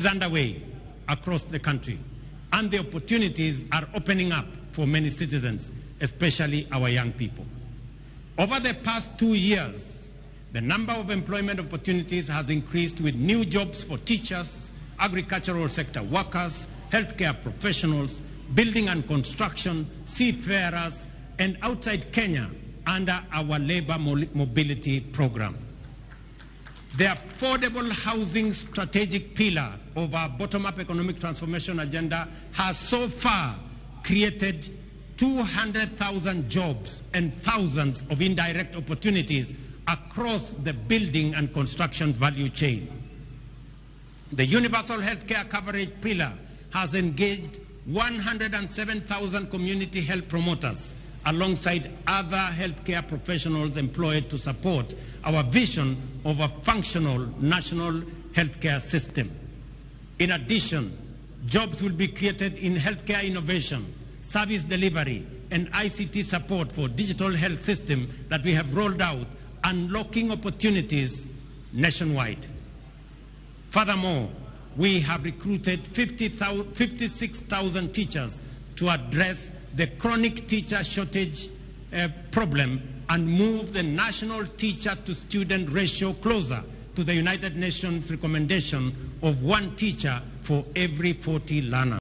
is underway across the country, and the opportunities are opening up for many citizens, especially our young people. Over the past 2 years, the number of employment opportunities has increased with new jobs for teachers, agricultural sector workers, healthcare professionals, building and construction, seafarers, and outside Kenya under our labor mobility program. The affordable housing strategic pillar of our bottom-up economic transformation agenda has so far created 200,000 jobs and thousands of indirect opportunities across the building and construction value chain. The universal healthcare coverage pillar has engaged 107,000 community health promoters alongside other healthcare professionals employed to support our vision of a functional national healthcare system. In addition, jobs will be created in healthcare innovation, service delivery, and ICT support for digital health system that we have rolled out, unlocking opportunities nationwide. Furthermore, we have recruited 56,000 teachers to address the chronic teacher shortage problem and move the national teacher-to-student ratio closer to the United Nations recommendation of 1 teacher for every 40 learners.